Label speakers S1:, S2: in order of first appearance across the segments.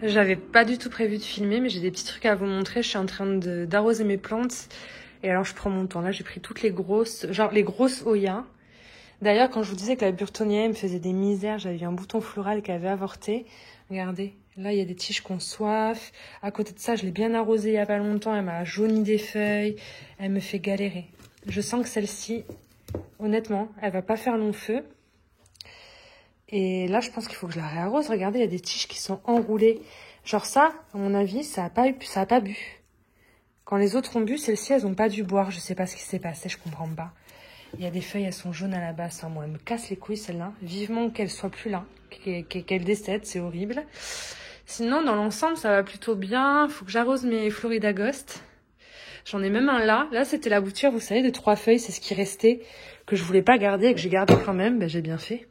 S1: J'avais pas du tout prévu de filmer, mais j'ai des petits trucs à vous montrer. Je suis en train d'arroser mes plantes. Et alors, je prends mon temps. Là, j'ai pris toutes les grosses, genre les grosses Oya. D'ailleurs, quand je vous disais que la Burtonia me faisait des misères, j'avais eu un bouton floral qui avait avorté. Regardez, là, il y a des tiges qui ont soif. À côté de ça, je l'ai bien arrosée il y a pas longtemps. Elle m'a jauni des feuilles. Elle me fait galérer. Je sens que celle-ci, honnêtement, elle va pas faire long feu. Et là, je pense qu'il faut que je la réarrose. Regardez, il y a des tiges qui sont enroulées. Genre ça, à mon avis, ça a pas bu. Quand les autres ont bu, celles-ci, elles ont pas dû boire. Je sais pas ce qui s'est passé, je comprends pas. Il y a des feuilles, elles sont jaunes à la base. Enfin, moi, elles me cassent les couilles, celles-là. Vivement qu'elles soient plus là, qu'elles décèdent, c'est horrible. Sinon, dans l'ensemble, ça va plutôt bien. Faut que j'arrose mes Florida Ghost. J'en ai même un là. Là, c'était la bouture, vous savez, de 3 feuilles. C'est ce qui restait, que je voulais pas garder et que j'ai gardé quand même. Ben, j'ai bien fait.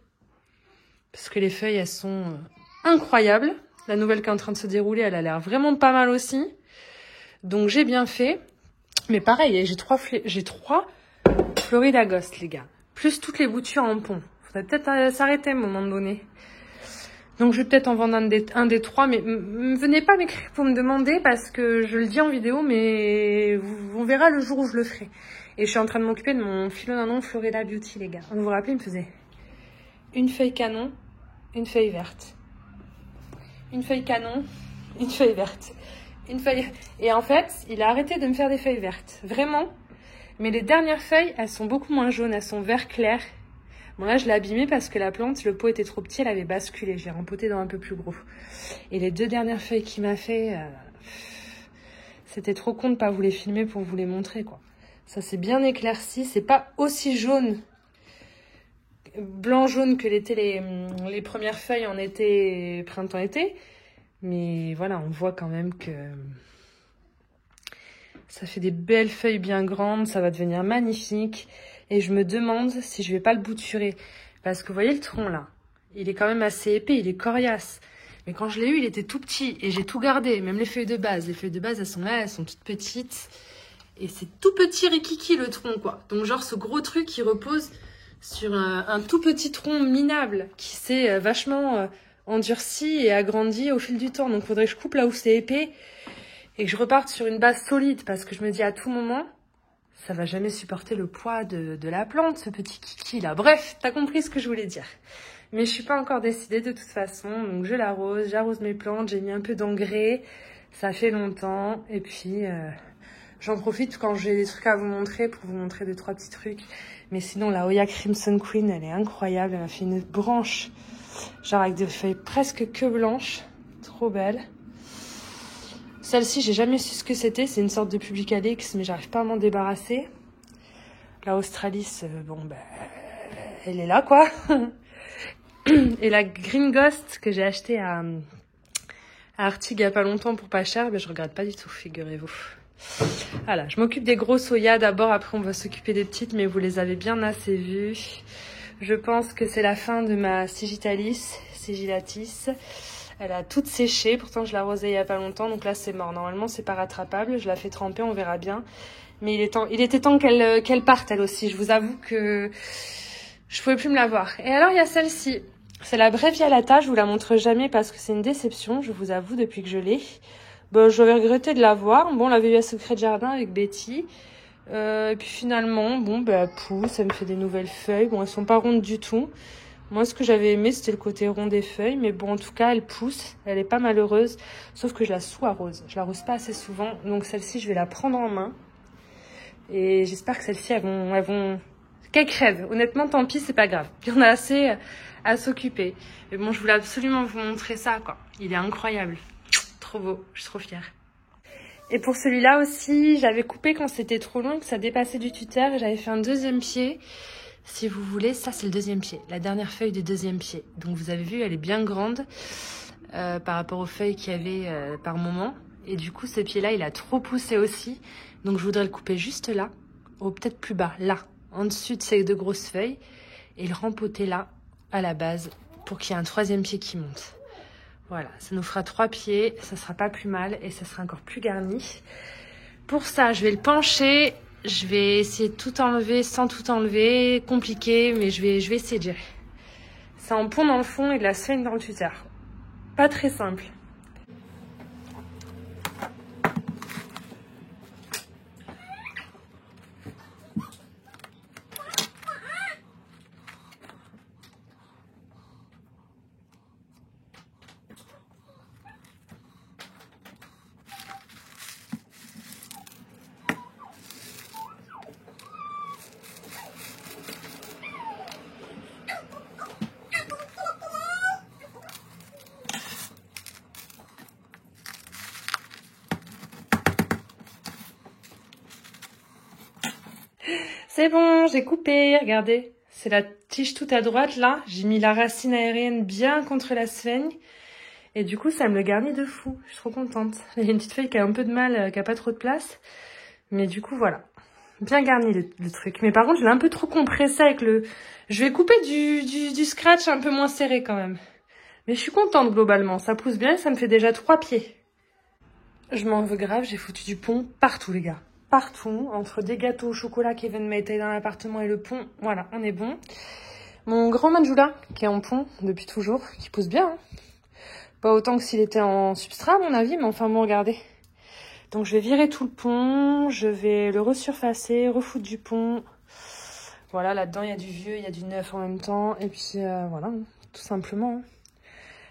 S1: Parce que les feuilles, elles sont incroyables. La nouvelle qui est en train de se dérouler, elle a l'air vraiment pas mal aussi. Donc, j'ai bien fait. Mais pareil, j'ai trois Florida Ghost, les gars. Plus toutes les boutures en pont. Faudrait peut-être s'arrêter à un moment donné. Donc, je vais peut-être en vendre un des 3. Mais venez pas m'écrire pour me demander parce que je le dis en vidéo, mais on verra le jour où je le ferai. Et je suis en train de m'occuper de mon philodendron Florida Beauty, les gars. Vous vous rappelez, il me faisait une feuille canon, une feuille verte. Une feuille canon, une feuille verte. Une feuille... Et en fait, il a arrêté de me faire des feuilles vertes. Vraiment. Mais les dernières feuilles, elles sont beaucoup moins jaunes. Elles sont vert clair. Bon, là, je l'ai abîmée parce que la plante, le pot était trop petit. Elle avait basculé. Je l'ai rempoté dans un peu plus gros. Et les 2 dernières feuilles qu'il m'a fait... C'était trop con de pas vous les filmer pour vous les montrer, quoi. Ça, c'est bien éclairci. C'est pas aussi jaune... blanc-jaune que l'étaient les premières feuilles en été, printemps-été. Mais voilà, on voit quand même que ça fait des belles feuilles bien grandes. Ça va devenir magnifique. Et je me demande si je vais pas le bouturer. Parce que vous voyez le tronc là, il est quand même assez épais, il est coriace. Mais quand je l'ai eu, il était tout petit. Et j'ai tout gardé, même les feuilles de base. Les feuilles de base, elles sont là, elles sont toutes petites. Et c'est tout petit rikiki le tronc, quoi. Donc genre ce gros truc qui repose... sur un tout petit tronc minable qui s'est vachement endurci et agrandi au fil du temps. Donc, il faudrait que je coupe là où c'est épais et que je reparte sur une base solide parce que je me dis à tout moment, ça va jamais supporter le poids de la plante, ce petit kiki là. Bref, t'as compris ce que je voulais dire. Mais je suis pas encore décidée de toute façon. Donc, je l'arrose, j'arrose mes plantes, j'ai mis un peu d'engrais. Ça fait longtemps et puis... j'en profite quand j'ai des trucs à vous montrer pour vous montrer 2-3 petits trucs. Mais sinon, la Oya Crimson Queen, elle est incroyable. Elle m'a fait une branche, genre avec des feuilles presque que blanches. Trop belle. Celle-ci, j'ai jamais su ce que c'était. C'est une sorte de Publicalex, mais j'arrive pas à m'en débarrasser. La Australis, bon, ben, elle est là, quoi. Et la Green Ghost que j'ai achetée à Artig il y a pas longtemps pour pas cher, ben, je regrette pas du tout, figurez-vous. Voilà, je m'occupe des grosses Oya d'abord, après on va s'occuper des petites, mais vous les avez bien assez vues. Je pense que c'est la fin de ma Sigilatis. Elle a toute séché, pourtant je l'ai arrosée il y a pas longtemps, donc là c'est mort. Normalement c'est pas rattrapable, je la fais tremper, on verra bien. Mais il était temps qu'elle parte elle aussi, je vous avoue que je pouvais plus me la voir. Et alors il y a celle-ci, c'est la Brevialata, je vous la montre jamais parce que c'est une déception, je vous avoue, depuis que je l'ai. Bon, j'avais regretté de la voir. Bon, on l'avait eu à Secret de Jardin avec Betty. Et puis finalement, bon, bah, elle pousse, elle me fait des nouvelles feuilles. Bon, elles sont pas rondes du tout. Moi, ce que j'avais aimé, c'était le côté rond des feuilles. Mais bon, en tout cas, elle pousse. Elle est pas malheureuse. Sauf que je la sous-arrose. Je l'arrose pas assez souvent. Donc, celle-ci, je vais la prendre en main. Et j'espère que celles-ci, elles vont... Qu'elles crèvent. Honnêtement, tant pis, c'est pas grave. Il y en a assez à s'occuper. Mais bon, je voulais absolument vous montrer ça, quoi. Il est incroyable. Trop beau, je suis trop fière. Et pour celui-là aussi, j'avais coupé quand c'était trop long et que ça dépassait du tuteur. J'avais fait un 2e pied. Si vous voulez, ça c'est le 2e pied. La dernière feuille du 2e pied. Donc vous avez vu, elle est bien grande par rapport aux feuilles qu'il y avait par moment. Et du coup, ce pied-là, il a trop poussé aussi. Donc je voudrais le couper juste là, ou peut-être plus bas, là, en dessus de ces 2 grosses feuilles. Et le rempoter là, à la base, pour qu'il y ait un 3e pied qui monte. Voilà, ça nous fera 3 pieds, ça sera pas plus mal et ça sera encore plus garni. Pour ça, je vais le pencher, je vais essayer de tout enlever sans tout enlever, compliqué, mais je vais essayer de gérer. C'est en pont dans le fond et de la sphène dans le tuteur. Pas très simple. C'est bon, j'ai coupé, regardez. C'est la tige toute à droite, là. J'ai mis la racine aérienne bien contre la sphaigne. Et du coup, ça me le garnit de fou. Je suis trop contente. Il y a une petite feuille qui a un peu de mal, qui a pas trop de place. Mais du coup, voilà. Bien garni le truc. Mais par contre, je l'ai un peu trop compressé avec le... Je vais couper du scratch un peu moins serré quand même. Mais je suis contente globalement. Ça pousse bien et ça me fait déjà 3 pieds. Je m'en veux grave, j'ai foutu du pont partout les gars. Partout, entre des gâteaux au chocolat qu'Even m'a étalé dans l'appartement et le pont. Voilà, on est bon. Mon grand Manjula, qui est en pont depuis toujours, qui pousse bien. Hein. Pas autant que s'il était en substrat à mon avis, mais enfin bon, regardez. Donc je vais virer tout le pont, je vais le resurfacer, refoutre du pont. Voilà, là-dedans il y a du vieux, il y a du neuf en même temps. Et puis voilà, tout simplement.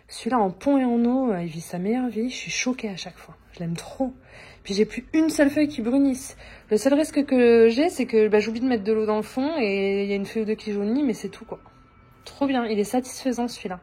S1: Celui-là en pont et en eau, il vit sa meilleure vie. Je suis choquée à chaque fois. Je l'aime trop. Puis j'ai plus une seule feuille qui brunisse. Le seul risque que j'ai, c'est que j'oublie de mettre de l'eau dans le fond et il y a une feuille ou deux qui jaunit, mais c'est tout quoi. Trop bien, il est satisfaisant celui-là.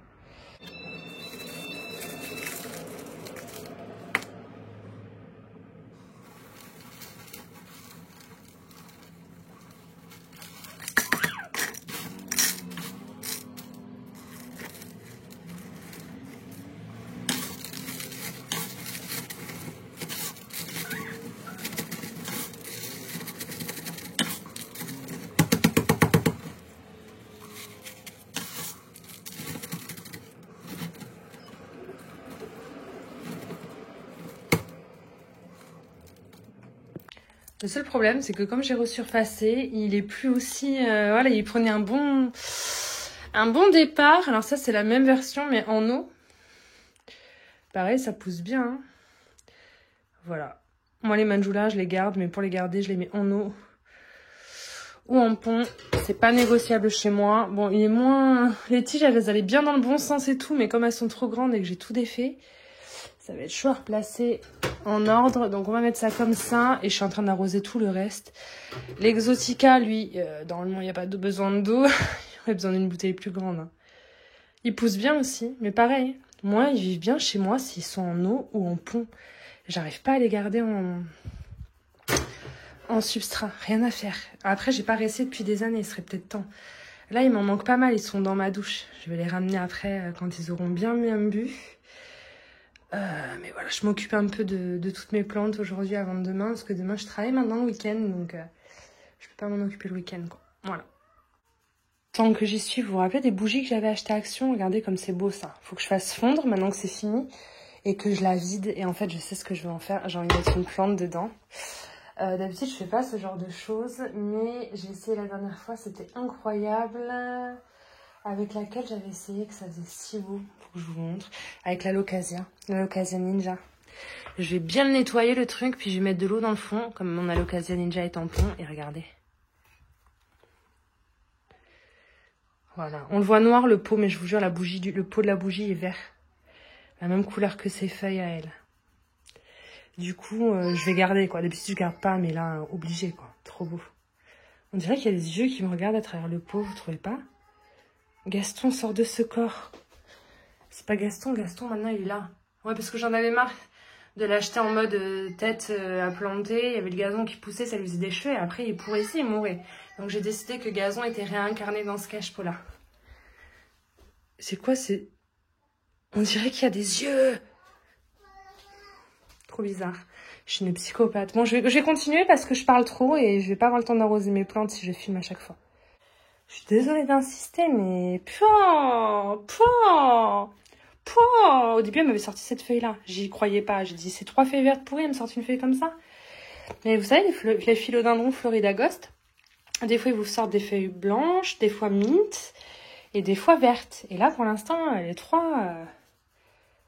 S1: Le seul problème, c'est que comme j'ai resurfacé, il est plus aussi... voilà, il prenait un bon départ. Alors ça, c'est la même version, mais en eau. Pareil, ça pousse bien. Hein. Voilà. Moi, les Manjula, je les garde, mais pour les garder, je les mets en eau ou en pont. C'est pas négociable chez moi. Bon, il est moins... Les tiges, elles allaient bien dans le bon sens et tout, mais comme elles sont trop grandes et que j'ai tout défait, ça va être chaud à replacer en ordre. Donc on va mettre ça comme ça. Et je suis en train d'arroser tout le reste. L'Exotica, lui, normalement, il n'y a pas besoin d'eau. Il y aurait besoin d'une bouteille plus grande. Hein. Il pousse bien aussi. Mais pareil, moi, ils vivent bien chez moi s'ils sont en eau ou en pont. J'arrive pas à les garder en substrat. Rien à faire. Après, j'ai pas resté depuis des années. Il serait peut-être temps. Là, il m'en manque pas mal. Ils sont dans ma douche. Je vais les ramener après quand ils auront bien bu. Mais voilà, je m'occupe un peu de toutes mes plantes aujourd'hui avant demain, parce que demain je travaille maintenant le week-end, donc je peux pas m'en occuper le week-end, quoi. Voilà. Tant que j'y suis, vous vous rappelez des bougies que j'avais achetées à Action? Regardez comme c'est beau ça. Faut que je fasse fondre maintenant que c'est fini et que je la vide. Et en fait, je sais ce que je vais en faire. J'ai envie de mettre une plante dedans. D'habitude, je fais pas ce genre de choses, mais j'ai essayé la dernière fois, c'était incroyable. Avec laquelle j'avais essayé, que ça faisait si beau, faut que je vous montre, avec la Locasia Ninja. Je vais bien le nettoyer le truc, puis je vais mettre de l'eau dans le fond, comme mon Alocasia Ninja est en pont, et regardez. Voilà, on le voit noir le pot, mais je vous jure, le pot de la bougie est vert. La même couleur que ses feuilles à elle. Du coup, je vais garder, quoi. D'habitude, je garde pas, mais là, obligé, quoi. Trop beau. On dirait qu'il y a des yeux qui me regardent à travers le pot, vous trouvez pas? Gaston sort de ce corps. C'est pas Gaston, Gaston maintenant il est là. Ouais, parce que j'en avais marre de l'acheter en mode tête à planter. Il y avait le gazon qui poussait, ça lui faisait des cheveux et après il pourrissait, il mourait. Donc j'ai décidé que Gazon était réincarné dans ce cache-pot là. C'est quoi, c'est... On dirait qu'il y a des yeux. Trop bizarre. Je suis une psychopathe. Bon, je vais continuer parce que je parle trop et je vais pas avoir le temps d'arroser mes plantes si je filme à chaque fois. Je suis désolée d'insister, mais... Au début, elle m'avait sorti cette feuille-là. J'y croyais pas. J'ai dit, c'est 3 feuilles vertes pourries, elle me sort une feuille comme ça. Mais vous savez, les philodendrons Florida Ghost, des fois, ils vous sortent des feuilles blanches, des fois mint, et des fois vertes. Et là, pour l'instant, les 3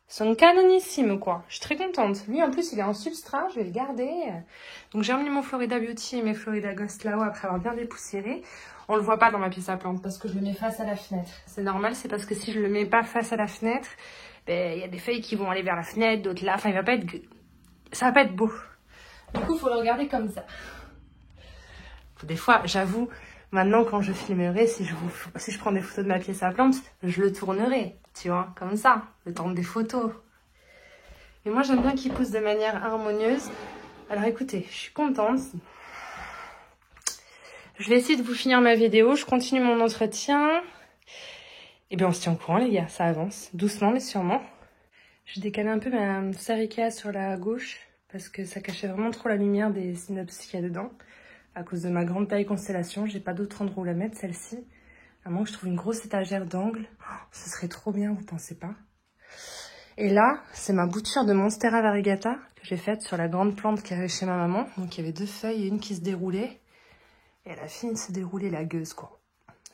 S1: sont canonissimes, quoi. Je suis très contente. Lui, en plus, il est en substrat, je vais le garder. Donc, j'ai remis mon Florida Beauty et mes Florida Ghost là-haut après avoir bien dépoussiéré. On le voit pas dans ma pièce à plantes parce que je le mets face à la fenêtre. C'est normal, c'est parce que si je le mets pas face à la fenêtre, ben, y a des feuilles qui vont aller vers la fenêtre, d'autres là. Enfin, ça va pas être beau. Du coup, il faut le regarder comme ça. Des fois, j'avoue, maintenant quand je filmerai, si je prends des photos de ma pièce à plantes, je le tournerai, tu vois, comme ça, le temps des photos. Et moi, j'aime bien qu'il pousse de manière harmonieuse. Alors écoutez, je suis contente. Je vais essayer de vous finir ma vidéo. Je continue mon entretien. Et bien, on se tient au courant, les gars. Ça avance. Doucement, mais sûrement. J'ai décalé un peu ma serre Ikea sur la gauche parce que ça cachait vraiment trop la lumière des synopsis qu'il y a dedans. À cause de ma grande taille constellation, j'ai pas d'autre endroit où la mettre, celle-ci. À moins que je trouve une grosse étagère d'angle. Oh, ce serait trop bien, vous pensez pas? Et là, c'est ma bouture de Monstera variegata que j'ai faite sur la grande plante qui avait chez ma maman. Donc il y avait 2 feuilles et une qui se déroulait. Et elle a fini de se dérouler la gueuse, quoi.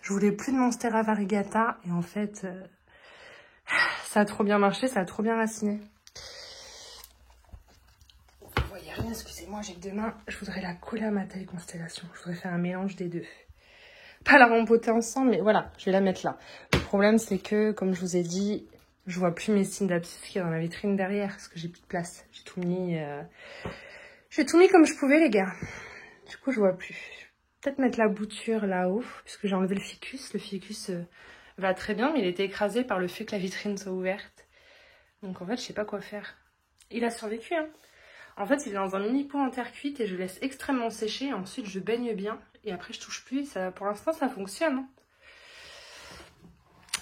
S1: Je voulais plus de Monstera variegata et en fait, ça a trop bien marché, ça a trop bien raciné. Vous voyez rien, excusez-moi, j'ai que 2 mains. Je voudrais la coller à ma taille constellation. Je voudrais faire un mélange des 2. Pas la rempoter ensemble, mais voilà, je vais la mettre là. Le problème, c'est que, comme je vous ai dit, je vois plus mes signes d'abscisse qui est dans la vitrine derrière, parce que j'ai plus de place. J'ai tout mis comme je pouvais, les gars. Du coup, je vois plus. Peut-être mettre la bouture là-haut, puisque j'ai enlevé le ficus. Le ficus va très bien, mais il était écrasé par le fait que la vitrine soit ouverte. Donc en fait, je sais pas quoi faire. Il a survécu, hein. En fait, il est dans un mini pot en terre cuite et je laisse extrêmement sécher. Ensuite, je baigne bien et après, je touche plus. Ça, pour l'instant, ça fonctionne, hein.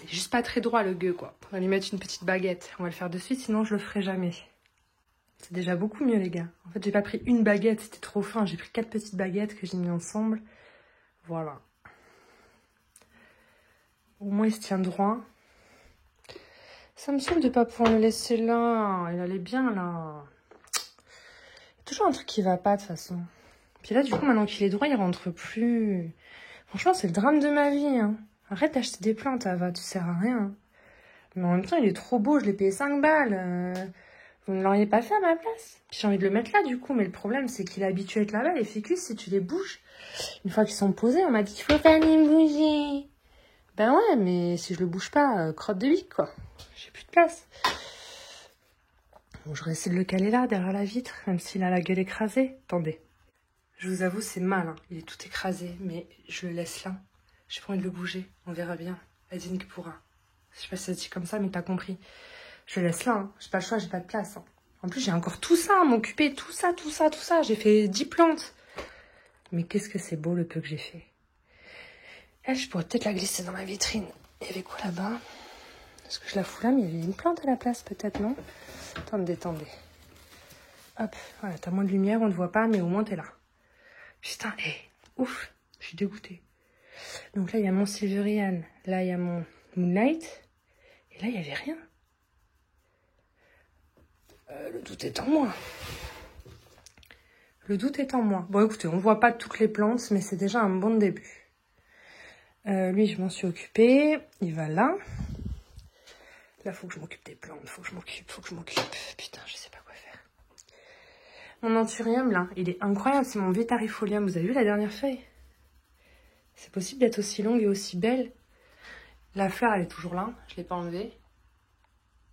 S1: Il est juste pas très droit, le gueux, quoi. On va lui mettre une petite baguette. On va le faire de suite, sinon je le ferai jamais. C'est déjà beaucoup mieux, les gars. En fait, j'ai pas pris une baguette, c'était trop fin. J'ai pris 4 petites baguettes que j'ai mis ensemble. Voilà. Au moins, il se tient droit. Ça me saoule de pas pouvoir le laisser là. Il allait bien, là. Il y a toujours un truc qui va pas, de toute façon. Puis là, du coup, maintenant qu'il est droit, il rentre plus. Franchement, c'est le drame de ma vie, hein. Arrête d'acheter des plantes, Ava, tu sers à rien. Mais en même temps, il est trop beau, je l'ai payé 5 balles. Vous ne l'auriez pas fait à ma place? Puis j'ai envie de le mettre là, du coup. Mais le problème, c'est qu'il est habitué à être là-bas, les ficus, si tu les bouges. Une fois qu'ils sont posés, on m'a dit qu'il faut pas les bouger. Ben ouais, mais si je le bouge pas, crotte de bique, quoi. J'ai plus de place. Bon, j'aurais essayé de le caler là, derrière la vitre, même s'il a la gueule écrasée. Attendez. Je vous avoue, c'est mal, hein. Il est tout écrasé, mais je le laisse là. J'ai pas envie de le bouger, on verra bien. Adine qui pourra. Je sais pas si ça se dit comme ça, mais t'as compris. Je le laisse là, hein. J'ai pas le choix, j'ai pas de place, hein. En plus, j'ai encore tout ça à m'occuper, tout ça. J'ai fait 10 plantes. Mais qu'est-ce que c'est beau le peu que j'ai fait. Elle, je pourrais peut-être la glisser dans ma vitrine. Il y avait quoi là-bas? Est-ce que je la fous là? Mais il y avait une plante à la place, peut-être, non? Attendez. Hop, voilà, t'as moins de lumière, on ne voit pas, mais au moins t'es là. Putain, ouf, je suis dégoûtée. Donc là, il y a mon Silverian, là, il y a mon Moonlight, et là, il n'y avait rien. Le doute est en moi. Bon, écoutez, on ne voit pas toutes les plantes, mais c'est déjà un bon début. Lui, je m'en suis occupée. Il va là. Là, faut que je m'occupe des plantes. Faut que je m'occupe. Putain, je sais pas quoi faire. Mon anthurium, là, il est incroyable. C'est mon Vetarifolium. Vous avez vu la dernière feuille? C'est possible d'être aussi longue et aussi belle. La fleur, elle est toujours là. Je l'ai pas enlevée.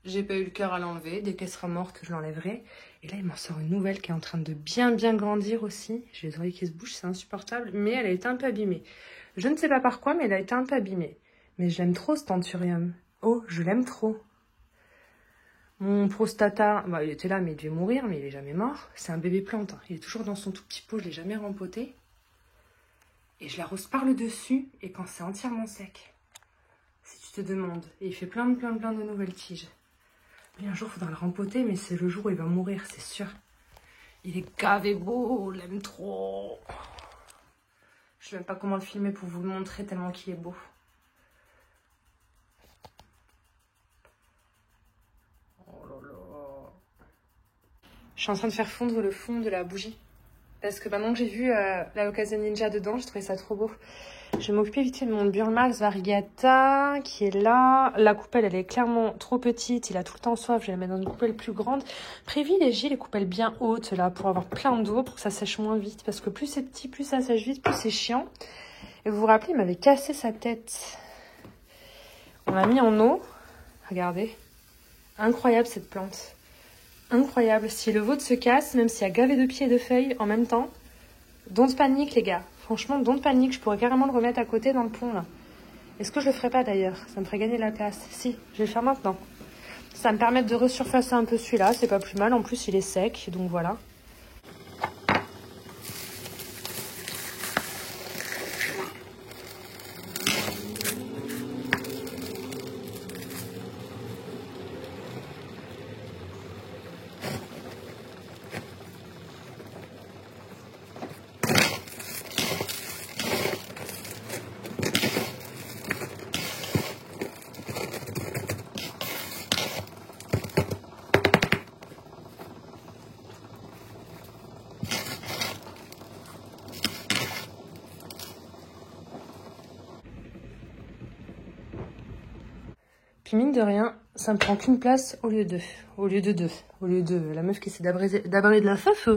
S1: J'ai pas eu le cœur à l'enlever. Dès qu'elle sera morte, je l'enlèverai. Et là, il m'en sort une nouvelle qui est en train de bien grandir aussi. J'ai les oreilles qui se bougent, c'est insupportable. Mais elle a été un peu abîmée. Je ne sais pas par quoi, mais elle a été un peu abîmée. Mais je l'aime trop, cet anthurium. Oh, je l'aime trop. Mon prostata, bah, il était là, mais il devait mourir, mais il est jamais mort. C'est un bébé plante, hein. Il est toujours dans son tout petit pot, je l'ai jamais rempoté. Et je l'arrose par le dessus, et quand c'est entièrement sec. Si tu te demandes. Et il fait plein de nouvelles tiges. Lui, un jour, il faudra le rempoter, mais c'est le jour où il va mourir, c'est sûr. Il est gavé beau, on l'aime trop. Je sais même pas comment le filmer pour vous le montrer, tellement qu'il est beau. Oh là là. Je suis en train de faire fondre le fond de la bougie. Parce que maintenant que j'ai vu la Occasion Ninja dedans, j'ai trouvé ça trop beau. Je vais m'occuper vite fait de mon Burlmax Variegata qui est là. La coupelle, elle est clairement trop petite. Il a tout le temps soif. Je vais la mettre dans une coupelle plus grande. Privilégiez les coupelles bien hautes là pour avoir plein d'eau, pour que ça sèche moins vite. Parce que plus c'est petit, plus ça sèche vite, plus c'est chiant. Et vous vous rappelez, il m'avait cassé sa tête. On l'a mis en eau. Regardez. Incroyable cette plante. Incroyable. Si le vôtre se casse, même s'il y a gavé de pieds et de feuilles en même temps, don't panique les gars. Franchement, don't panique. Je pourrais carrément le remettre à côté dans le pont là. Est-ce que je le ferais pas d'ailleurs? Ça me ferait gagner de la place. Si, je vais le faire maintenant. Ça me permet de resurfacer un peu celui-là. C'est pas plus mal. En plus, il est sec. Donc voilà. Puis mine de rien, ça me prend qu'une place au lieu de deux. Au lieu de la meuf qui essaie d'abreuver de la feuf,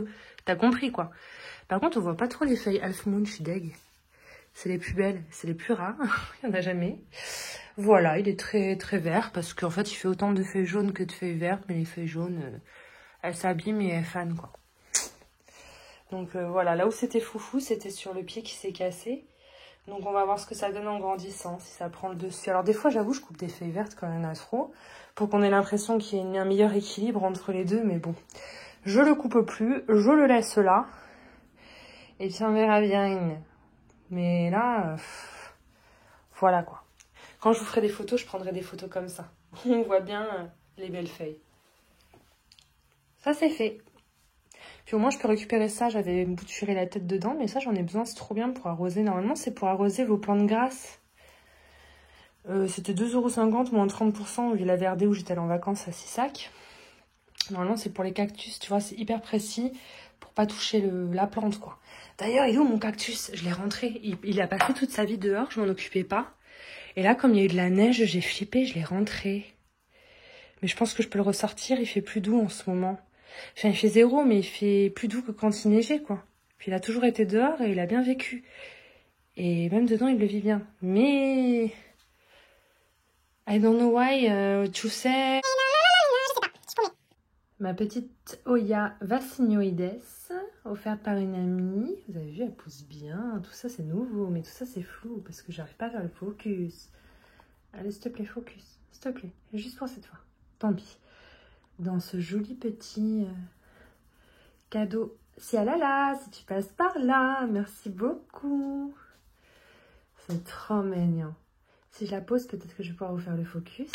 S1: t'as compris quoi. Par contre, on voit pas trop les feuilles Half Moon, je suis deg. C'est les plus belles, c'est les plus rares, il n'y en a jamais. Voilà, il est très très vert parce qu'en fait il fait autant de feuilles jaunes que de feuilles vertes, mais les feuilles jaunes, elles s'abîment et elles fanent quoi. Donc voilà, là où c'était foufou, c'était sur le pied qui s'est cassé. Donc on va voir ce que ça donne en grandissant, si ça prend le dessus. Alors des fois j'avoue je coupe des feuilles vertes quand il y en a trop, pour qu'on ait l'impression qu'il y ait un meilleur équilibre entre les deux, mais bon. Je le coupe plus, je le laisse là, et puis on verra bien. Mais là, voilà quoi. Quand je vous ferai des photos, je prendrai des photos comme ça. On voit bien les belles feuilles. Ça c'est fait. Puis au moins je peux récupérer ça, j'avais bouturé la tête dedans, mais ça j'en ai besoin, c'est trop bien pour arroser. Normalement c'est pour arroser vos plantes grasses. C'était 2,50 € moins 30% au Villa Verde où j'étais allée en vacances à Sissac. Normalement c'est pour les cactus, tu vois, c'est hyper précis pour pas toucher la plante quoi. D'ailleurs il est où mon cactus? Je l'ai rentré, il a passé toute sa vie dehors, je m'en occupais pas. Et là comme il y a eu de la neige, j'ai flippé, je l'ai rentré. Mais je pense que je peux le ressortir, il fait plus doux en ce moment. Enfin, il fait 0, mais il fait plus doux que quand il neigeait, quoi. Puis il a toujours été dehors et il a bien vécu. Et même dedans, il le vit bien. Mais... I don't know why, tu sais... Ma petite Oya Vaccinoides, offerte par une amie. Vous avez vu, elle pousse bien. Tout ça, c'est nouveau, mais tout ça, c'est flou parce que j'arrive pas à faire le focus. Allez, s'il te plaît, focus. S'il te plaît, juste pour cette fois. Tant pis. Dans ce joli petit cadeau. Si ah là là, si tu passes par là, merci beaucoup. C'est trop mignon. Si je la pose, peut-être que je vais pouvoir vous faire le focus.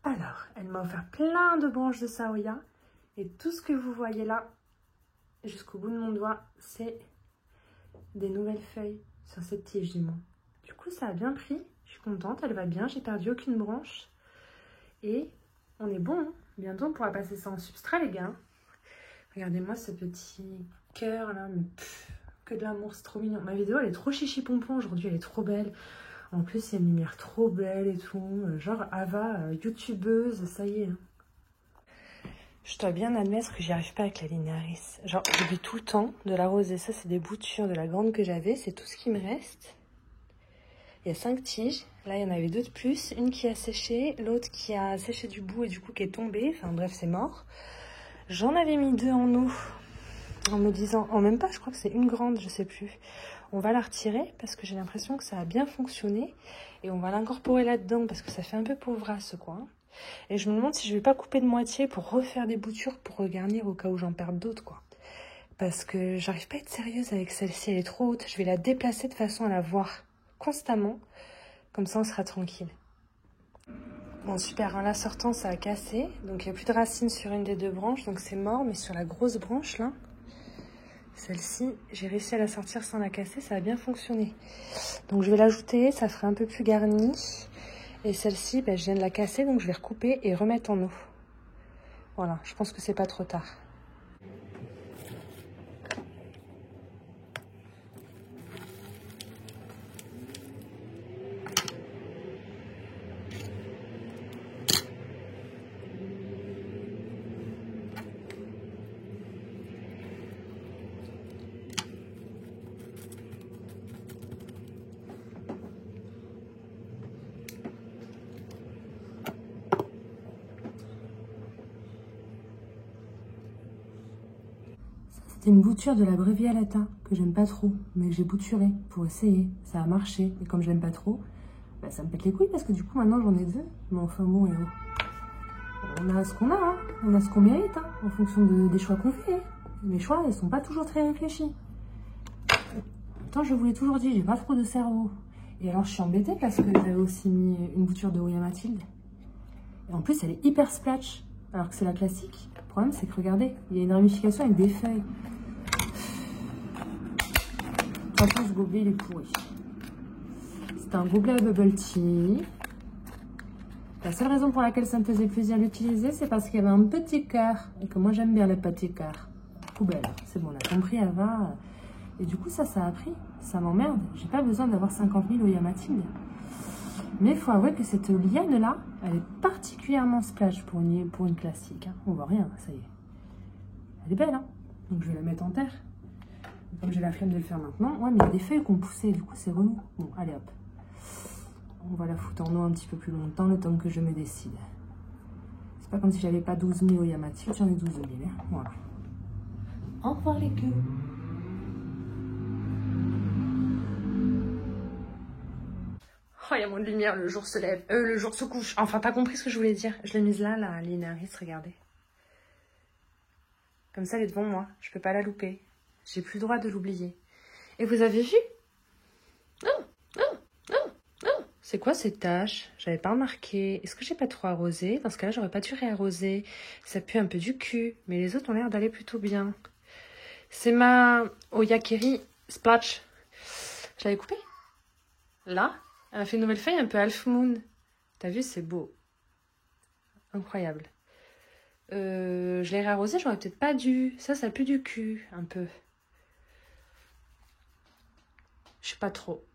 S1: Alors, elle m'a offert plein de branches de Saoya. Et tout ce que vous voyez là, jusqu'au bout de mon doigt, c'est des nouvelles feuilles sur cette tige du moins. Du coup, ça a bien pris. Je suis contente, elle va bien. J'ai perdu aucune branche. Et on est bon. Hein. Bientôt, on pourra passer ça en substrat, les gars. Regardez-moi ce petit cœur là. Mais que de l'amour, c'est trop mignon. Ma vidéo, elle est trop chichi pompon aujourd'hui. Elle est trop belle. En plus, il y a une lumière trop belle et tout. Genre Ava, youtubeuse, ça y est. Hein. Je dois bien admettre que j'y arrive pas avec la linéaris. Genre, j'oublie tout le temps de l'arroser. Ça, c'est des boutures de la grande que j'avais. C'est tout ce qui me reste. Il y a 5 tiges. Là, il y en avait 2 de plus. Une qui a séché, l'autre qui a séché du bout et du coup qui est tombée. Enfin bref, c'est mort. J'en avais mis 2 en eau. En me disant, en même pas, je crois que c'est une grande, je sais plus. On va la retirer parce que j'ai l'impression que ça a bien fonctionné. Et on va l'incorporer là-dedans parce que ça fait un peu pauvrasse ce coin. Et je me demande si je vais pas couper de moitié pour refaire des boutures pour regarnir au cas où j'en perde d'autres, quoi. Parce que j'arrive pas à être sérieuse avec celle-ci, elle est trop haute. Je vais la déplacer de façon à la voir constamment. Comme ça, on sera tranquille. Bon, super, en la sortant, ça a cassé. Donc, il n'y a plus de racines sur une des 2 branches. Donc, c'est mort. Mais sur la grosse branche, là, celle-ci, j'ai réussi à la sortir sans la casser. Ça a bien fonctionné. Donc, je vais l'ajouter. Ça fera un peu plus garni. Et celle-ci, ben, je viens de la casser. Donc, je vais recouper et remettre en eau. Voilà, je pense que c'est pas trop tard. C'était une bouture de la Brevialata que j'aime pas trop, mais que j'ai bouturée pour essayer. Ça a marché, et comme j'aime pas trop, bah ça me pète les couilles parce que du coup maintenant j'en ai 2. Mais enfin bon, on a ce qu'on a, hein. On a ce qu'on mérite, hein, en fonction des choix qu'on fait. Hein. Les choix, ils sont pas toujours très réfléchis. Pourtant, je vous l'ai toujours dit, j'ai pas trop de cerveau. Et alors je suis embêtée parce que j'avais aussi mis une bouture de Oya Mathilde. Et en plus, elle est hyper splash, alors que c'est la classique. Le problème, c'est que regardez, il y a une ramification avec des feuilles. De toute façon, ce gobelet, il est pourri. C'est un gobelet à bubble tea. La seule raison pour laquelle ça me faisait plaisir d'utiliser, c'est parce qu'il y avait un petit cœur. Et que moi, j'aime bien les petits cœurs. Poubelle. C'est bon, on a compris, Ava. Et du coup, ça a pris. Ça m'emmerde. J'ai pas besoin d'avoir 50 000 Oya Mathilde. Mais il faut avouer que cette liane-là, elle est particulièrement splash pour une classique. Hein. On voit rien, ça y est. Elle est belle, hein. Donc je vais la mettre en terre. Comme j'ai la flemme de le faire maintenant. Ouais, mais il y a des feuilles qui ont poussé, du coup c'est relou. Bon, allez hop. On va la foutre en eau un petit peu plus longtemps, le temps que je me décide. C'est pas comme si j'avais pas 12 000 Oyamatsute, j'en ai 12 000. Hein. Voilà. Au revoir les queues. Oh, il y a moins de lumière, le jour se lève. Le jour se couche. Enfin, t'as compris ce que je voulais dire. Je l'ai mise là, la Linaris, regardez. Comme ça, elle est devant moi. Je peux pas la louper. J'ai plus le droit de l'oublier. Et vous avez vu? Oh, oh, oh, oh. C'est quoi ces taches? J'avais pas remarqué. Est-ce que j'ai pas trop arrosé? Dans ce cas-là, j'aurais pas dû réarroser. Ça pue un peu du cul. Mais les autres ont l'air d'aller plutôt bien. C'est ma Oyakeri Splash. Je l'avais coupée. Là. Elle a fait une nouvelle feuille un peu Half Moon. T'as vu, c'est beau. Incroyable. Je l'ai réarrosé, j'aurais peut-être pas dû. Ça pue du cul, un peu. Je sais pas trop.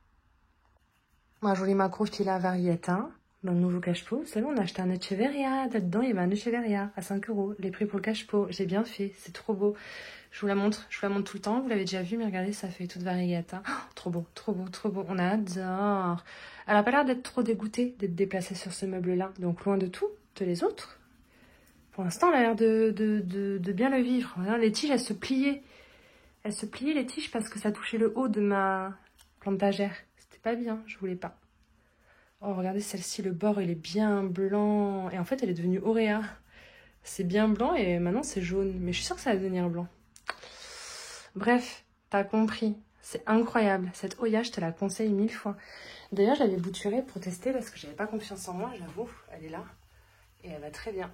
S1: Ma jolie macro fila varietta, dans le nouveau cache-pot. Vous savez, on a acheté un Echeverria. Là-dedans, il y avait un Echeverria à 5 €. Les prix pour le cache-pot. J'ai bien fait, c'est trop beau. Je vous la montre tout le temps. Vous l'avez déjà vu, mais regardez, ça fait toute varietta. Oh, trop beau, trop beau, trop beau. On adore. Elle a pas l'air d'être trop dégoûtée d'être déplacée sur ce meuble-là. Donc, loin de tout, de les autres. Pour l'instant, elle a l'air de bien le vivre. Regarde, les tiges, elles se pliaient. Elles se pliaient, les tiges, parce que ça touchait le haut de ma plantagère. C'était pas bien, je voulais pas. Oh, regardez celle-ci, le bord, il est bien blanc. Et en fait, elle est devenue auréa. C'est bien blanc et maintenant, c'est jaune. Mais je suis sûre que ça va devenir blanc. Bref, t'as compris. C'est incroyable. Cette Oya, je te la conseille 1000 fois. D'ailleurs, je l'avais bouturée pour tester parce que j'avais pas confiance en moi, j'avoue. Elle est là. Et elle va très bien.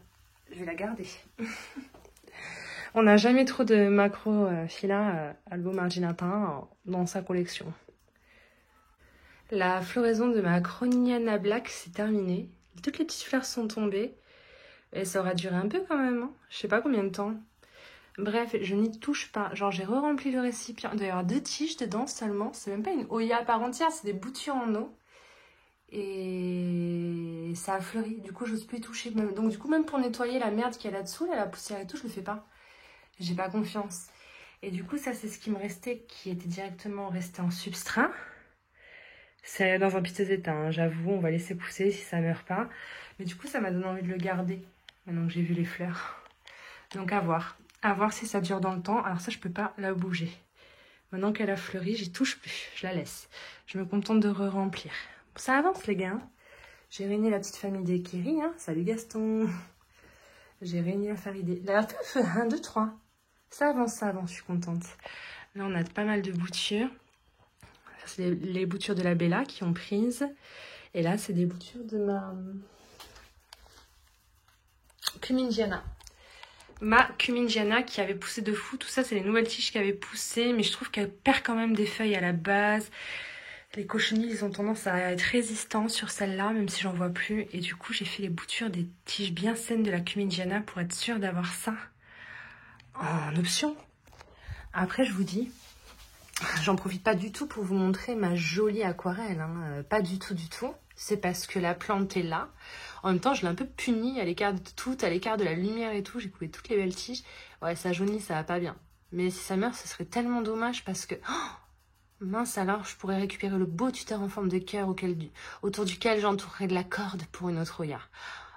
S1: Je vais la garder. On n'a jamais trop de macro fila Albo Marginata dans sa collection. La floraison de ma Croniana Black, c'est terminé. Toutes les petites fleurs sont tombées. Et ça aura duré un peu quand même. Hein. Je sais pas combien de temps. Bref, je n'y touche pas. Genre, j'ai re-rempli le récipient. Il doit y avoir 2 tiges dedans seulement. C'est même pas une Oya à part entière, c'est des boutures en eau. Et ça a fleuri. Du coup, j'ose plus y toucher. Donc, du coup, même pour nettoyer la merde qu'il y a là-dessous, là, la poussière et tout, je le fais pas. J'ai pas confiance. Et du coup, ça, c'est ce qui me restait, qui était directement resté en substrat. C'est dans un piteux état, hein, j'avoue. On va laisser pousser si ça meurt pas. Mais du coup, ça m'a donné envie de le garder. Maintenant que j'ai vu les fleurs. Donc, à voir. À voir si ça dure dans le temps. Alors ça, je peux pas la bouger. Maintenant qu'elle a fleuri, j'y touche plus. Je la laisse. Je me contente de re-remplir. Ça avance, les gars. Hein. J'ai réuni la petite famille des Kiri. Hein. Salut Gaston. J'ai réuni la faridée. La teuf, 1, 2, 3. Ça avance, je suis contente. Là, on a pas mal de boutures. C'est les boutures de la Bella qui ont prise. Et là, c'est des boutures de ma Cumingiana. Ma Cumingiana qui avait poussé de fou. Tout ça, c'est les nouvelles tiges qui avaient poussé. Mais je trouve qu'elle perd quand même des feuilles à la base. Les cochenilles, ils ont tendance à être résistants sur celle-là, même si j'en vois plus. Et du coup, j'ai fait les boutures des tiges bien saines de la Cumingiana pour être sûre d'avoir ça en option. Après, je vous dis, j'en profite pas du tout pour vous montrer ma jolie aquarelle. Hein. Pas du tout, du tout. C'est parce que la plante est là. En même temps, je l'ai un peu punie à l'écart de tout, à l'écart de la lumière et tout. J'ai coupé toutes les belles tiges. Ouais, ça jaunit, ça va pas bien. Mais si ça meurt, ce serait tellement dommage parce que... Oh, mince, alors je pourrais récupérer le beau tuteur en forme de cœur autour duquel j'entourerais de la corde pour une autre Oya.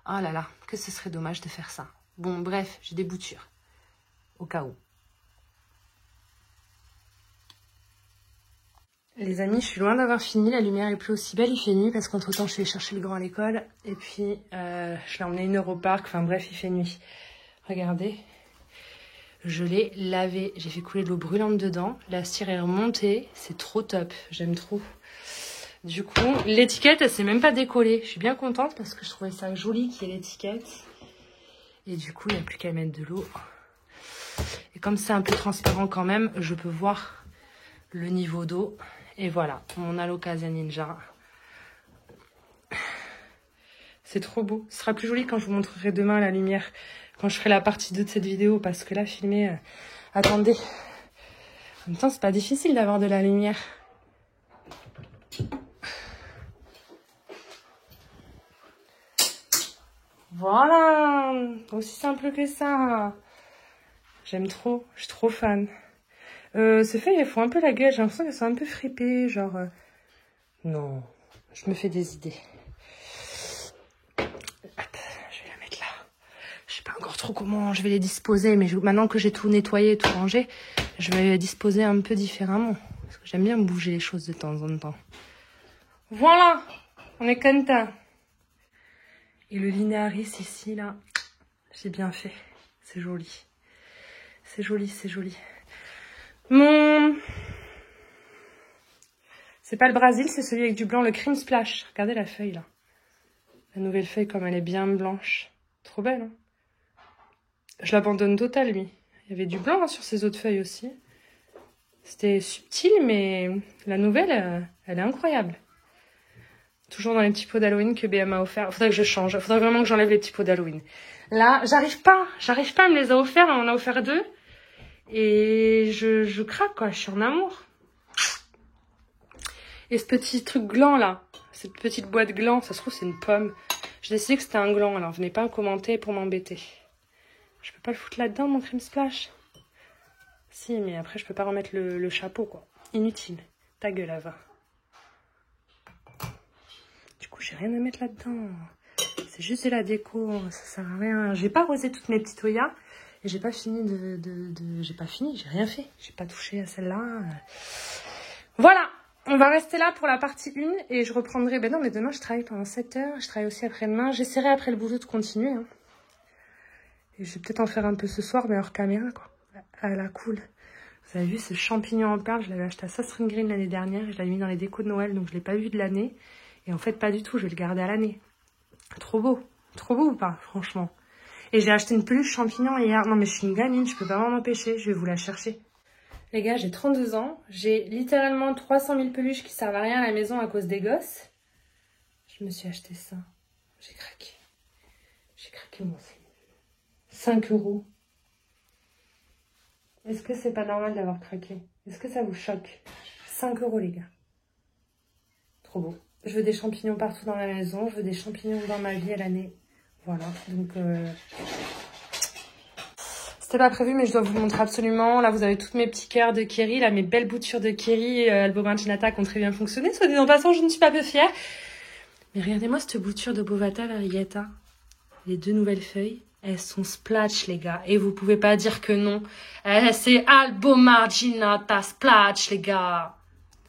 S1: Oh là là, que ce serait dommage de faire ça. Bon, bref, j'ai des boutures. Au cas où. Les amis, je suis loin d'avoir fini. La lumière est plus aussi belle, il fait nuit parce qu'entre temps je suis allée chercher le grand à l'école. Et puis je l'ai emmené 1 heure au parc. Enfin bref, il fait nuit. Regardez. Je l'ai lavé, j'ai fait couler de l'eau brûlante dedans. La cire est remontée, c'est trop top, j'aime trop. Du coup, l'étiquette, elle s'est même pas décollée. Je suis bien contente parce que je trouvais ça joli qu'il y ait l'étiquette. Et du coup, il n'y a plus qu'à mettre de l'eau. Et comme c'est un peu transparent quand même, je peux voir le niveau d'eau. Et voilà, mon Alocasia Ninja. C'est trop beau. Ce sera plus joli quand je vous montrerai demain la lumière. Quand je ferai la partie 2 de cette vidéo, parce que là, filmer... Attendez. En même temps, c'est pas difficile d'avoir de la lumière. Voilà, aussi simple que ça. J'aime trop, je suis trop fan. Ces feuilles, elles font un peu la gueule, j'ai l'impression qu'elles sont un peu fripées, genre... Non, je me fais des idées. Hop, je vais la mettre là. Je sais pas encore trop comment je vais les disposer, mais maintenant que j'ai tout nettoyé, tout rangé, je vais les disposer un peu différemment. Parce que j'aime bien bouger les choses de temps en temps. Voilà, on est content. Et le linéaris ici, là, j'ai bien fait. C'est joli. C'est joli, c'est joli. Mon... C'est pas le Brésil, c'est celui avec du blanc, le Cream Splash. Regardez la feuille, là. La nouvelle feuille, comme elle est bien blanche. Trop belle, hein. Je l'abandonne total, lui. Il y avait du blanc hein, sur ces autres feuilles aussi. C'était subtil, mais la nouvelle, elle est incroyable. Toujours dans les petits pots d'Halloween que BM m'a offert. Faudrait que je change. Faudrait vraiment que j'enlève les petits pots d'Halloween. Là, j'arrive pas. J'arrive pas, elle me les a offerts. On en a offert 2. Et je craque, quoi. Je suis en amour. Et ce petit truc gland, là. Cette petite boîte gland, ça se trouve, c'est une pomme. J'ai décidé que c'était un gland. Alors, venez pas me commenter pour m'embêter. Je peux pas le foutre là-dedans, mon Cream Splash. Si, mais après, je peux pas remettre le chapeau, quoi. Inutile. Ta gueule, Ava. Du coup, j'ai rien à mettre là-dedans. C'est juste de la déco. Ça sert à rien. J'ai pas arrosé toutes mes petites Oya. Et j'ai pas fini J'ai pas fini, j'ai rien fait. J'ai pas touché à celle-là. Voilà. On va rester là pour la partie 1. Et je reprendrai... Ben non, mais demain, je travaille pendant 7 heures. Je travaille aussi après-demain. J'essaierai après le boulot de continuer. Hein. Et je vais peut-être en faire un peu ce soir, mais hors caméra, quoi. À la cool. Vous avez vu ce champignon en perles, je l'avais acheté à Sastring Green l'année dernière et je l'avais mis dans les décos de Noël, donc je l'ai pas vu de l'année. Et en fait, pas du tout, je vais le garder à l'année. Trop beau ou pas, franchement. Et j'ai acheté une peluche champignon hier. Non mais je suis une gamine, je peux pas m'en empêcher, je vais vous la chercher. Les gars, j'ai 32 ans, j'ai littéralement 300 000 peluches qui servent à rien à la maison à cause des gosses. Je me suis acheté ça. J'ai craqué. J'ai craqué mon slip. 5 €. Est-ce que c'est pas normal d'avoir craqué? Est-ce que ça vous choque? 5 € les gars. Trop beau. Je veux des champignons partout dans la maison. Je veux des champignons dans ma vie à l'année. Voilà. Donc, c'était pas prévu, mais je dois vous le montrer absolument. Là, vous avez toutes mes petits cœurs de Kerry. Là, mes belles boutures de Kerry, Alboma Ginata qui ont très bien fonctionné. Soit dit en passant, je ne suis pas peu fière. Mais regardez-moi cette bouture de Bovata Variegata. Les 2 nouvelles feuilles. Elles sont splash, les gars. Et vous pouvez pas dire que non. C'est Alboma Ginata splash, les gars.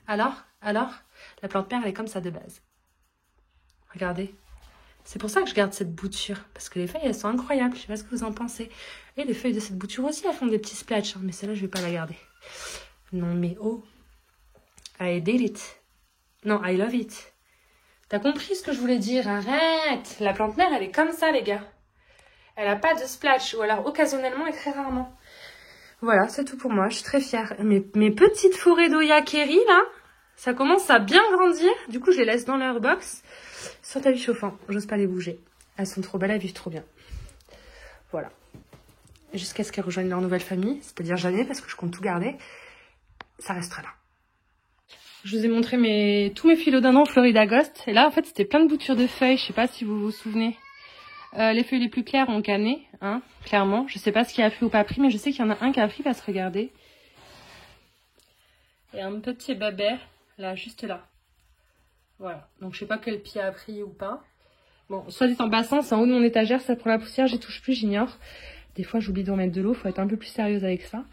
S1: Alors, la plante mère, elle est comme ça de base. Regardez. C'est pour ça que je garde cette bouture. Parce que les feuilles, elles sont incroyables. Je sais pas ce que vous en pensez. Et les feuilles de cette bouture aussi, elles font des petits splashs. Hein, mais celle-là, je vais pas la garder. Non, mais oh. I did it. Non, I love it. T'as compris ce que je voulais dire? Arrête. La plante mère, elle est comme ça, les gars. Elle a pas de splash. Ou alors, occasionnellement et très rarement. Voilà, c'est tout pour moi. Je suis très fière. Mes petites forêts d'Oya Kerry, là, ça commence à bien grandir. Du coup, je les laisse dans leur box. Sur tapis chauffant. J'ose pas les bouger. Elles sont trop belles, elles vivent trop bien. Voilà. Jusqu'à ce qu'elles rejoignent leur nouvelle famille. C'est-à-dire jamais, parce que je compte tout garder. Ça restera là. Je vous ai montré tous mes philodendrons Florida Ghost. Et là, en fait, c'était plein de boutures de feuilles. Je sais pas si vous vous souvenez. Les feuilles les plus claires ont cané, hein, clairement. Je sais pas ce qui a pris ou pas pris, mais je sais qu'il y en a un qui a pris, parce que regardez. Et un petit bébé, là, juste là. Voilà. Donc, je sais pas quel pied a pris ou pas. Bon, soit dit en passant, c'est en haut de mon étagère, ça prend la poussière, j'y touche plus, j'ignore. Des fois, j'oublie de remettre de l'eau, faut être un peu plus sérieuse avec ça.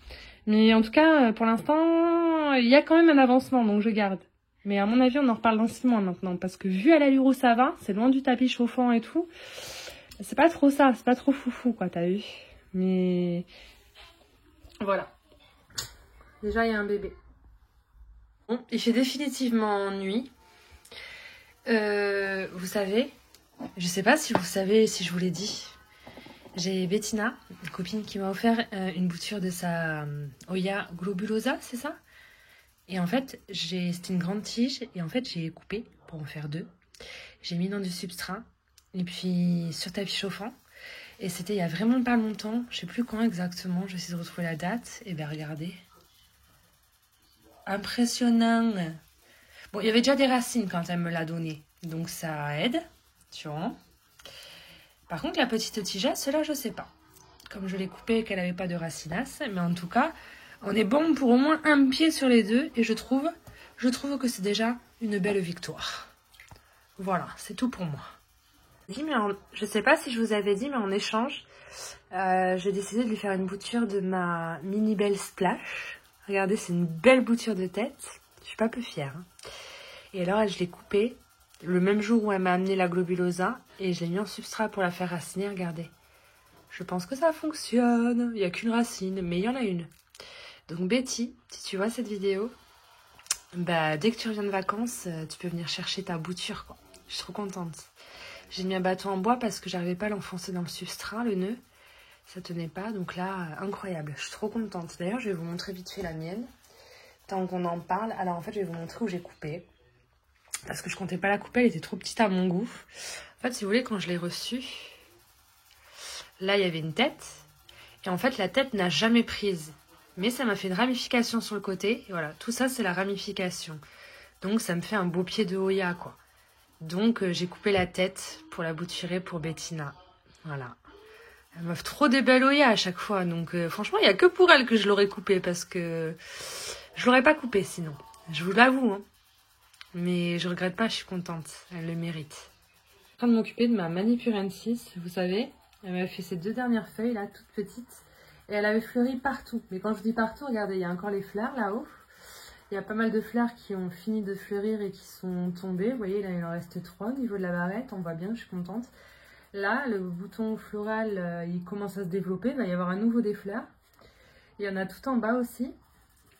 S1: Mais en tout cas, pour l'instant, il y a quand même un avancement, donc je garde. Mais à mon avis, on en reparle dans 6 mois maintenant, parce que vu à l'allure où ça va, c'est loin du tapis chauffant et tout. C'est pas trop ça, c'est pas trop foufou, quoi, t'as vu. Mais voilà. Déjà, il y a un bébé. Bon, il fait définitivement nuit. Vous savez, je sais pas si vous savez, si je vous l'ai dit, j'ai Bettina, une copine qui m'a offert une bouture de sa Oya globulosa, c'est ça? Et en fait, c'était une grande tige, et en fait, j'ai coupé pour en faire 2. J'ai mis dans du substrat, et puis sur tapis chauffant. Et c'était il y a vraiment pas longtemps, je sais plus quand exactement, je vais essayer de retrouver la date. Et ben regardez. Impressionnant. Bon, il y avait déjà des racines quand elle me l'a donné, donc ça aide, tu vois. Par contre, la petite tigesse, celle-là, je sais pas. Comme je l'ai coupée et qu'elle n'avait pas de racinasse. Mais en tout cas, on est bon pour au moins un pied sur les deux. Et je trouve que c'est déjà une belle victoire. Voilà, c'est tout pour moi. Je sais pas si je vous avais dit, mais en échange, j'ai décidé de lui faire une bouture de ma mini belle splash. Regardez, c'est une belle bouture de tête. Je suis pas peu fière. Hein. Et alors, je l'ai coupée le même jour où elle m'a amené la globulosa. Et je l'ai mis en substrat pour la faire raciner. Regardez. Je pense que ça fonctionne. Il n'y a qu'une racine, mais il y en a une. Donc Betty, si tu vois cette vidéo, bah, dès que tu reviens de vacances, tu peux venir chercher ta bouture, quoi. Je suis trop contente. J'ai mis un bâton en bois parce que j'arrivais pas à l'enfoncer dans le substrat, le nœud. Ça tenait pas, donc là, incroyable. Je suis trop contente. D'ailleurs, je vais vous montrer vite fait la mienne. Tant qu'on en parle, alors en fait, je vais vous montrer où j'ai coupé. Parce que je comptais pas la couper, elle était trop petite à mon goût. En fait, si vous voulez, quand je l'ai reçue, là, il y avait une tête. Et en fait, la tête n'a jamais prise. Mais ça m'a fait une ramification sur le côté. Et voilà, tout ça, c'est la ramification. Donc, ça me fait un beau pied de Hoya, quoi. Donc, j'ai coupé la tête pour la bouturer pour Bettina. Voilà. Elle m'offre trop des belles Hoya à chaque fois. Donc, franchement, il n'y a que pour elle que je l'aurais coupé. Parce que je l'aurais pas coupé sinon. Je vous l'avoue, hein. Mais je regrette pas, je suis contente. Elle le mérite. Je suis en train de m'occuper de ma Manipure 6, vous savez. Elle m'a fait ces 2 dernières feuilles, là, toutes petites. Et elle avait fleuri partout. Mais quand je dis partout, regardez, il y a encore les fleurs là-haut. Il y a pas mal de fleurs qui ont fini de fleurir et qui sont tombées. Vous voyez, là, il en reste 3 au niveau de la barrette. On voit bien, je suis contente. Là, le bouton floral, il commence à se développer. Il va y avoir à nouveau des fleurs. Il y en a tout en bas aussi.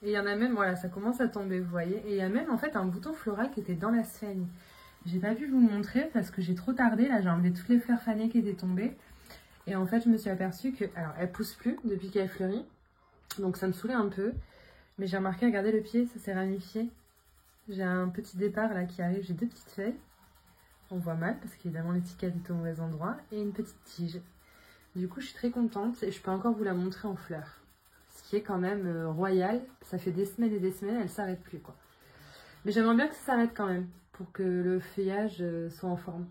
S1: Et il y en a même, voilà, ça commence à tomber, vous voyez. Et il y a même, en fait, un bouton floral qui était dans la sphène. J'ai pas pu vous montrer parce que j'ai trop tardé. Là, j'ai enlevé toutes les fleurs fanées qui étaient tombées. Et en fait, je me suis aperçue que... Alors, elle pousse plus depuis qu'elle fleurit. Donc, ça me saoulait un peu. Mais j'ai remarqué, regardez le pied, ça s'est ramifié. J'ai un petit départ là qui arrive. J'ai 2 petites feuilles. On voit mal parce qu'évidemment, l'étiquette est au mauvais endroit. Et une petite tige. Du coup, je suis très contente et je peux encore vous la montrer en fleurs. Ce qui est quand même royal. Ça fait des semaines et des semaines, elle ne s'arrête plus, quoi. Mais j'aimerais bien que ça s'arrête quand même pour que le feuillage soit en forme.